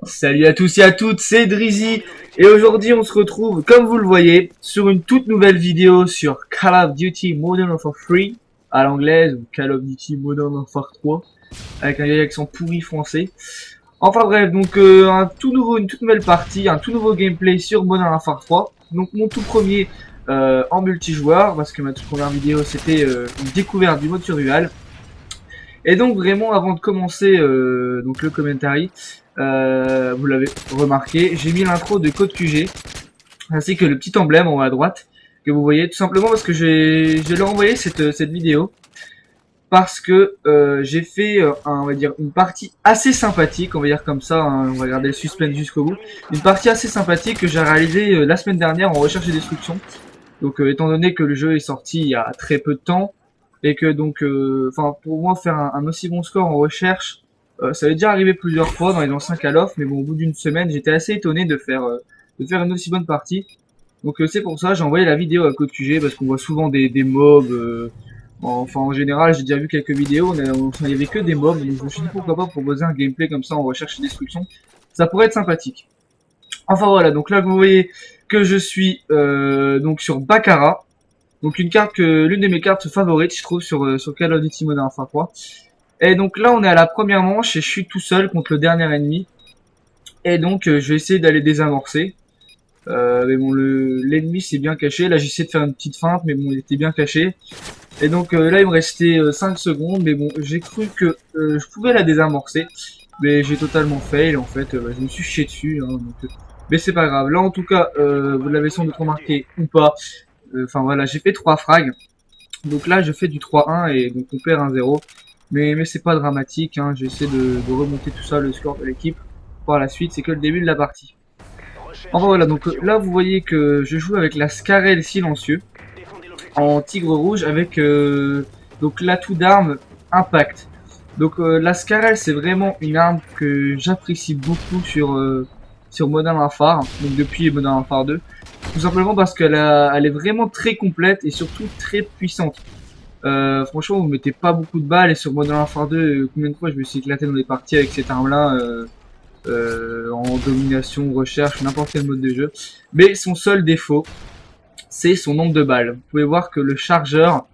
Salut à tous et à toutes, c'est Drizzy et aujourd'hui on se retrouve, comme vous le voyez, sur une toute nouvelle vidéo sur Call of Duty Modern Warfare 3 à l'anglaise ou Call of Duty Modern Warfare 3 avec un vieil accent pourri français. Enfin bref, donc une toute nouvelle partie, un tout nouveau gameplay sur Modern Warfare 3. Donc mon tout premier en multijoueur, parce que ma toute première vidéo c'était une découverte du mode survival. Et donc vraiment avant de commencer donc le commentary, vous l'avez remarqué, j'ai mis l'intro de Code QG, ainsi que le petit emblème en haut à droite, que vous voyez tout simplement parce que je leur ai envoyé cette vidéo, parce que j'ai fait on va dire une partie assez sympathique, on va dire comme ça, hein, on va garder le suspense jusqu'au bout, une partie assez sympathique que j'ai réalisée la semaine dernière en recherche et destruction. Donc étant donné que le jeu est sorti il y a très peu de temps, et que donc enfin pour moi faire un aussi bon score en recherche, ça avait déjà arrivé plusieurs fois dans les anciens Call of, mais bon au bout d'une semaine j'étais assez étonné de faire une aussi bonne partie. Donc c'est pour ça j'ai envoyé la vidéo à Code QG, parce qu'on voit souvent des mobs, enfin en général j'ai déjà vu quelques vidéos, il y avait que des mobs, donc je me suis dit pourquoi pas proposer un gameplay comme ça en recherche et destruction, ça pourrait être sympathique. Enfin voilà, donc là vous voyez que je suis donc sur Baccarat. Donc l'une de mes cartes favorites, je trouve, sur Call of Duty Modern Warfare 3. Et donc là, on est à la première manche et je suis tout seul contre le dernier ennemi. Et donc, je vais essayer d'aller désamorcer. Mais bon, l'ennemi s'est bien caché. Là, j'ai essayé de faire une petite feinte, mais bon, il était bien caché. Et donc là, il me restait 5 secondes. Mais bon, j'ai cru que je pouvais la désamorcer. Mais j'ai totalement fail, en fait. Je me suis chié dessus. Hein, donc, mais c'est pas grave. Là, en tout cas, vous l'avez sans doute remarqué ou pas. Enfin voilà, j'ai fait 3 frags. Donc là, je fais du 3-1 et donc on perd 1-0. Mais c'est pas dramatique, hein. J'essaie de remonter tout ça, le score de l'équipe. Par la suite, c'est que le début de la partie. Enfin voilà, donc là, vous voyez que je joue avec la Scarel silencieux en tigre rouge avec donc l'atout d'arme impact. Donc la Scarel, c'est vraiment une arme que j'apprécie beaucoup sur Modern Warfare, donc depuis Modern Warfare 2. Tout simplement parce qu'elle est vraiment très complète et surtout très puissante. Franchement, vous mettez pas beaucoup de balles, et sur Modern Warfare 2, combien de fois je me suis éclaté dans des parties avec cette arme-là, en domination, recherche, n'importe quel mode de jeu. Mais son seul défaut, c'est son nombre de balles. Vous pouvez voir que le chargeur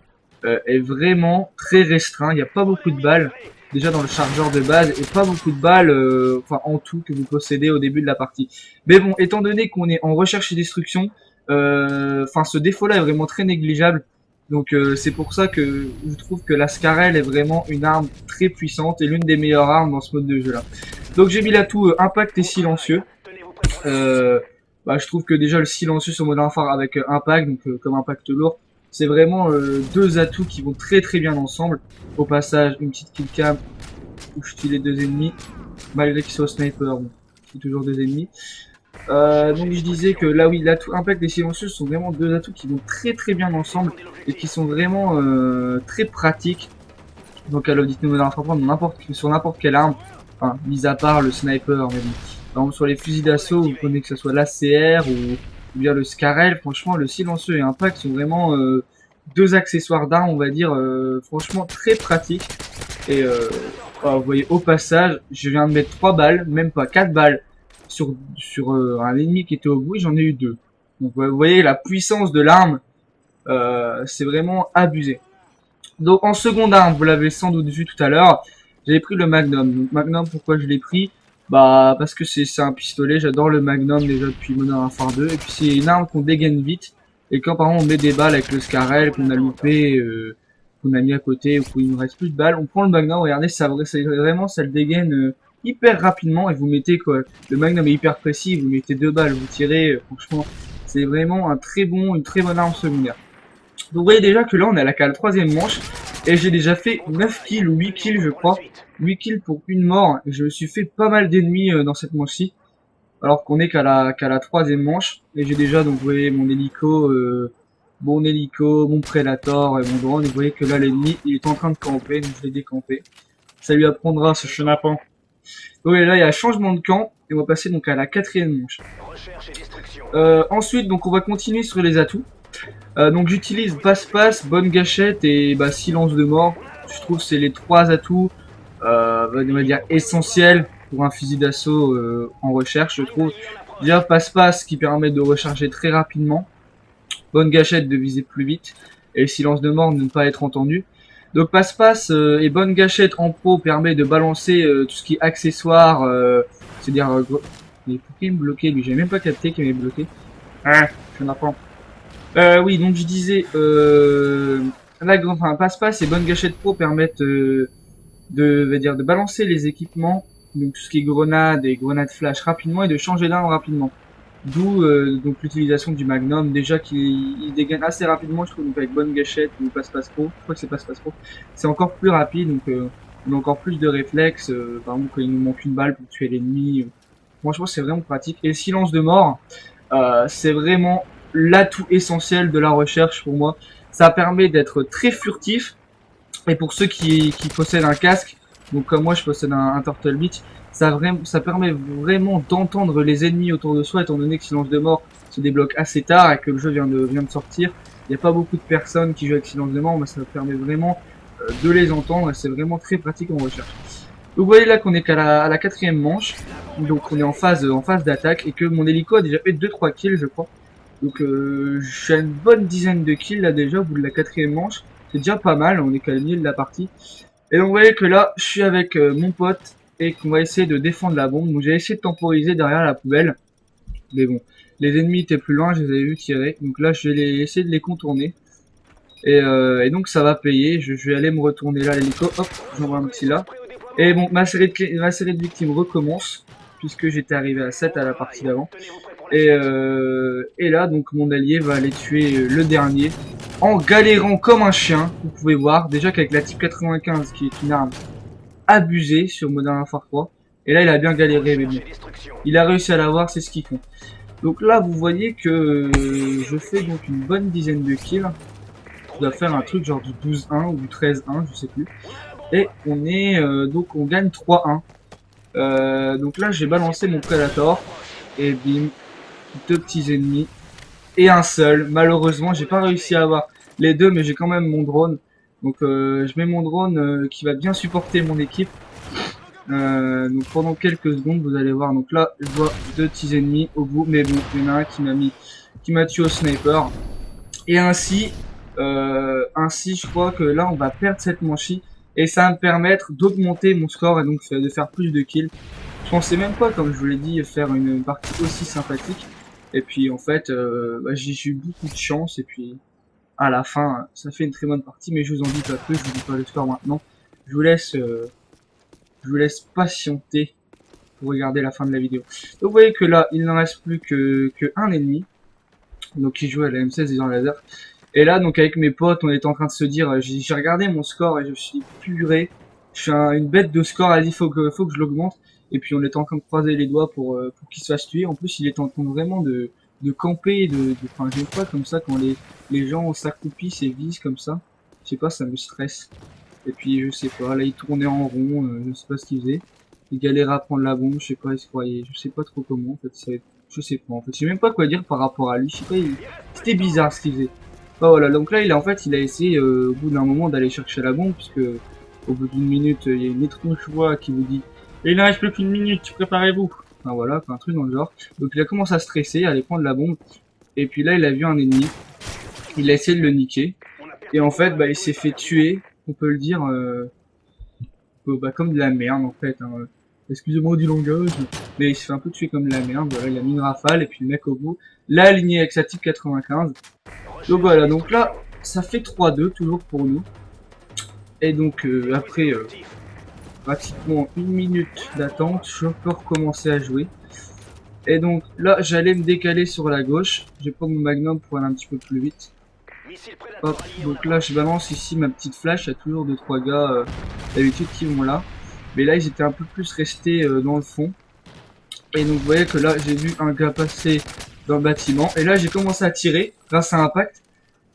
est vraiment très restreint, il n'y a pas beaucoup de balles déjà dans le chargeur de base, et pas beaucoup de balles enfin en tout que vous possédez au début de la partie. Mais bon, étant donné qu'on est en recherche et destruction, enfin ce défaut là est vraiment très négligeable. Donc c'est pour ça que je trouve que la Scarel est vraiment une arme très puissante et l'une des meilleures armes dans ce mode de jeu là. Donc j'ai mis l'atout impact et silencieux. Je trouve que déjà le silencieux sur Modern Warfare avec impact, donc comme impact lourd, c'est vraiment deux atouts qui vont très très bien ensemble. Au passage, une petite killcam où je tue les deux ennemis, malgré qu'ils soient sniper, bon, je tue toujours deux ennemis. Donc je disais que là oui, l'atout impact et silencieux sont vraiment deux atouts qui vont très très bien ensemble et qui sont vraiment très pratiques. Donc à l'Audit Modern Warfare sur n'importe quelle arme, enfin mis à part le sniper, mais bon. Par exemple sur les fusils d'assaut, vous prenez que ce soit l'ACR ou bien le Scarel, franchement le silencieux et impact sont vraiment deux accessoires d'armes, on va dire, franchement très pratiques. Et vous voyez au passage, je viens de mettre 3 balles, même pas 4 balles sur un ennemi qui était au bout, et j'en ai eu 2. Donc vous voyez la puissance de l'arme, c'est vraiment abusé. Donc en seconde arme, vous l'avez sans doute vu tout à l'heure, j'avais pris le Magnum. Donc Magnum, pourquoi je l'ai pris? Bah parce que c'est un pistolet, j'adore le Magnum déjà depuis Modern Warfare 2, et puis c'est une arme qu'on dégaine vite, et quand par exemple on met des balles avec le Scarel qu'on a loupé, qu'on a mis à côté, ou qu'il nous reste plus de balles, on prend le Magnum, regardez, ça le dégaine hyper rapidement, et vous mettez quoi, le Magnum est hyper précis, vous mettez 2 balles, vous tirez, franchement, c'est vraiment une très bonne arme secondaire. Donc vous voyez déjà que là on est à la troisième manche, et j'ai déjà fait 9 kills ou 8 kills je crois, 8 kills pour une mort, et je me suis fait pas mal d'ennemis dans cette manche-ci, alors qu'on est qu'à la troisième manche, et j'ai déjà, donc vous voyez mon hélico, mon Predator et mon drone, et vous voyez que là l'ennemi il est en train de camper, donc je l'ai décampé. Ça lui apprendra ce chenapan Donc là il y a changement de camp et on va passer donc à la 4e manche. Ensuite donc on va continuer sur les atouts. Donc j'utilise passe-passe, bonne gâchette et silence de mort. Je trouve que c'est les 3 atouts on va dire essentiels pour un fusil d'assaut en recherche, je trouve. Déjà passe-passe qui permet de recharger très rapidement, bonne gâchette de viser plus vite et silence de mort de ne pas être entendu. Donc passe-passe et bonne gâchette en pro permet de balancer tout ce qui est accessoires, c'est-à-dire mais pourquoi il me bloquait lui, j'avais même pas capté qu'il m'avait bloqué. Ah, je n'apprends. Oui, donc je disais passe-passe et bonne gâchette pro permettent de balancer les équipements, donc tout ce qui est grenades et grenades flash rapidement et de changer d'arme rapidement. D'où donc l'utilisation du Magnum, déjà qu'il dégaine assez rapidement, je trouve, donc avec bonne gâchette ou passe-passe pro, je crois que c'est passe-passe pro, c'est encore plus rapide, donc on a encore plus de réflexes, par exemple quand il nous manque une balle pour tuer l'ennemi, franchement c'est vraiment pratique. Et le silence de mort, c'est vraiment l'atout essentiel de la recherche pour moi, ça permet d'être très furtif. Et pour ceux qui possèdent un casque, donc comme moi je possède un Turtle Beach, ça permet vraiment d'entendre les ennemis autour de soi, étant donné que Silence de Mort se débloque assez tard et que le jeu vient de sortir. Il n'y a pas beaucoup de personnes qui jouent avec Silence de Mort, mais ça permet vraiment de les entendre et c'est vraiment très pratique en recherche. Donc vous voyez là qu'on est qu'à la 4e manche, donc on est en phase d'attaque et que mon hélico a déjà fait 2-3 kills je crois. Donc je suis à une bonne dizaine de kills là déjà au bout de la 4e manche. C'est déjà pas mal, on est qu'à le milieu de la partie. Et donc vous voyez que là, je suis avec mon pote et qu'on va essayer de défendre la bombe. Donc j'ai essayé de temporiser derrière la poubelle. Mais bon, les ennemis étaient plus loin, je les avais vus tirer. Donc là, je vais essayer de les contourner. Et donc ça va payer. Je vais aller me retourner là à l'hélico. Hop, j'envoie un petit là. Et bon, ma série de victimes recommence. Puisque j'étais arrivé à 7 à la partie d'avant. Et là, donc mon allié va aller tuer le dernier. En galérant comme un chien, vous pouvez voir, déjà qu'avec la Type 95, qui est une arme abusée sur Modern Warfare 3, et là il a bien galéré, mais bon, il a réussi à l'avoir, c'est ce qu'il compte. Donc là vous voyez que je fais donc une bonne dizaine de kills, je dois faire un truc genre du 12-1 ou du 13-1, je sais plus, et on est, donc on gagne 3-1. Donc là j'ai balancé mon Predator, et bim, 2 petits ennemis, et un seul. Malheureusement, j'ai pas réussi à avoir les 2, mais j'ai quand même mon drone. Donc je mets mon drone qui va bien supporter mon équipe. Donc pendant quelques secondes, vous allez voir. Donc là, je vois 2 petits ennemis au bout, mais bon, il y en a un qui m'a tué au sniper. Et ainsi, je crois que là, on va perdre cette manche et ça va me permettre d'augmenter mon score et donc de faire plus de kills. Je pensais même pas, comme je vous l'ai dit, faire une partie aussi sympathique. Et puis en fait, j'ai eu beaucoup de chance et puis à la fin, ça fait une très bonne partie. Mais je vous en dis pas plus, je vous dis pas le score maintenant. Je vous laisse patienter pour regarder la fin de la vidéo. Donc vous voyez que là, il n'en reste plus que un ennemi, donc qui joue à la M16 des laser. Et là, donc avec mes potes, on est en train de se dire, j'ai regardé mon score et je me suis dit, purée, je suis une bête de score, allez, faut que je l'augmente. Et puis on est en train de croiser les doigts pour qu'il se fasse tuer. En plus, il est en train vraiment de camper, enfin, j'aime pas comme ça quand les gens s'accroupissent et visent comme ça. Je sais pas, ça me stresse. Et puis je sais pas, là il tournait en rond, je sais pas ce qu'il faisait. Il galérait à prendre la bombe, je sais pas, il se croyait, je sais pas trop comment en fait, je sais pas en fait, je sais même pas quoi dire par rapport à lui, je sais pas, c'était bizarre ce qu'il faisait. Bah voilà, donc là il a essayé au bout d'un moment d'aller chercher la bombe, puisque au bout d'une minute, il y a une étrange voix qui vous dit « Il ne reste plus qu'une minute, préparez-vous !» Enfin voilà, un truc dans le genre. Donc il a commencé à stresser, à aller prendre la bombe, et puis là il a vu un ennemi, il a essayé de le niquer, et en fait il s'est fait tuer, on peut le dire, comme de la merde en fait, hein. Excusez-moi du langage, mais il s'est fait un peu tuer comme de la merde, voilà, il a mis une rafale, et puis le mec au bout l'a aligné avec sa Type 95. Donc voilà, donc là, ça fait 3-2, toujours pour nous. Et donc après pratiquement une minute d'attente, je peux recommencer à jouer. Et donc là, j'allais me décaler sur la gauche, je vais prendre mon Magnum pour aller un petit peu plus vite. Hop, donc là je balance ici ma petite flash, il y a toujours 2-3 gars d'habitude qui vont là. Mais là ils étaient un peu plus restés dans le fond. Et donc vous voyez que là j'ai vu un gars passer dans le bâtiment. Et là j'ai commencé à tirer grâce à Impact.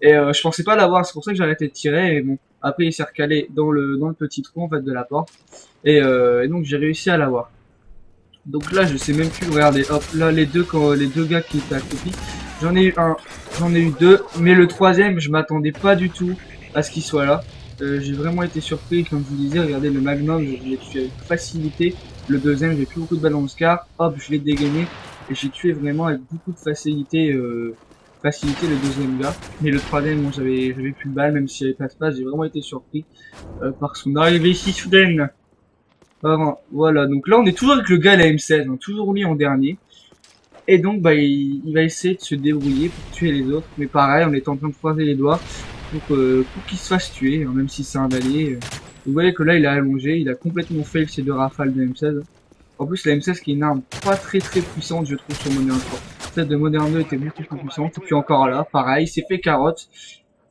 Et je pensais pas l'avoir, c'est pour ça que j'ai arrêté de tirer. Et bon, Après il s'est recalé dans le petit trou en fait de la porte. Et donc j'ai réussi à l'avoir. Donc là je sais même plus, regardez, hop, là les deux gars qui étaient accroupis, j'en ai eu un, j'en ai eu deux, mais le troisième je m'attendais pas du tout à ce qu'il soit là. J'ai vraiment été surpris, comme je vous disais, regardez le Magnum, je l'ai tué avec facilité. Le deuxième, j'ai plus beaucoup de balles dans le scar, hop, je l'ai dégainé, et j'ai tué vraiment avec beaucoup de facilité, le deuxième gars. Mais le troisième, bon, j'avais plus de balles, même si j'avais pas de passe, j'ai vraiment été surpris par son arrivée si soudaine. Voilà, donc là on est toujours avec le gars à la M16, hein, toujours lui en dernier. Et donc bah il va essayer de se débrouiller pour tuer les autres. Mais pareil, on est en train de croiser les doigts pour qu'il se fasse tuer, hein, même si c'est un allié. Vous voyez que là il a allongé, il a complètement fail ses deux rafales de M16. En plus la M16 qui est une arme pas très puissante je trouve sur Modern 3. Celle de Modern 2 était beaucoup plus puissante. Et puis encore là, pareil, il s'est fait carotte.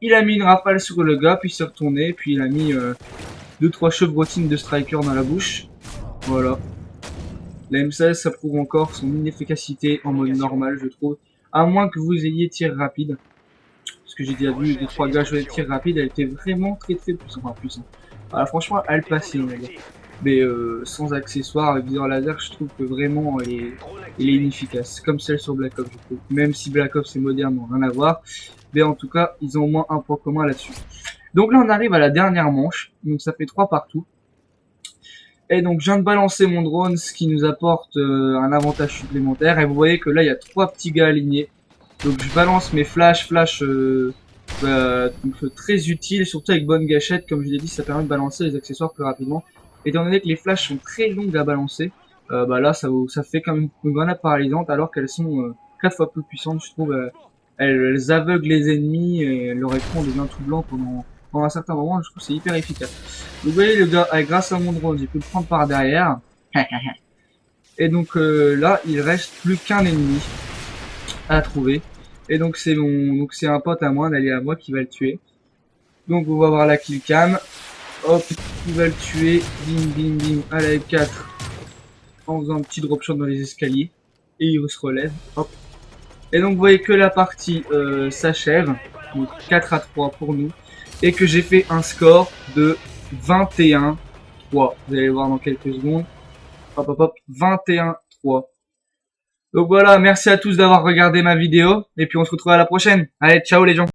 Il a mis une rafale sur le gars, puis il s'est retourné, puis il a mis 2-3 chevrotines de striker dans la bouche. Voilà. La M16, ça prouve encore son inefficacité en mode normal, je trouve. À moins que vous ayez tir rapide. Parce que j'ai déjà vu 2-3 gars jouer tir rapide, elle était vraiment très puissante. Enfin, puissante. Voilà, franchement, elle passait, on va dire. Mais sans accessoires, avec viseur laser, je trouve que vraiment, elle est inefficace. Comme celle sur Black Ops, je trouve. Même si Black Ops et moderne n'ont rien à voir. Mais en tout cas, ils ont au moins un point commun là-dessus. Donc là, on arrive à la dernière manche. Donc ça fait 3 partout. Et donc, je viens de balancer mon drone, ce qui nous apporte un avantage supplémentaire. Et vous voyez que là, il y a 3 petits gars alignés. Donc, je balance mes flash donc, très utiles, surtout avec bonne gâchette. Comme je l'ai dit, ça permet de balancer les accessoires plus rapidement. Étant donné que les flashs sont très longues à balancer, bah là, ça fait comme une grenade paralysante, alors qu'elles sont 4 fois plus puissantes, je trouve. Elles aveuglent les ennemis et leur écran devient tout blanc pendant un certain moment. Je trouve que c'est hyper efficace. Donc, vous voyez, le gars, grâce à mon drone, j'ai pu le prendre par derrière. Et donc là, il reste plus qu'un ennemi à trouver. Et donc c'est un pote à moi, un allié à moi qui va le tuer. Donc on va voir la kill cam. Hop, il va le tuer. Bim bim bim à la F4 en faisant un petit drop shot dans les escaliers. Et il se relève. Hop. Et donc vous voyez que la partie s'achève. Donc 4-3 pour nous. Et que j'ai fait un score de 21-3. Vous allez voir dans quelques secondes. Hop hop hop. 21-3. Donc voilà, merci à tous d'avoir regardé ma vidéo. Et puis on se retrouve à la prochaine. Allez, ciao les gens.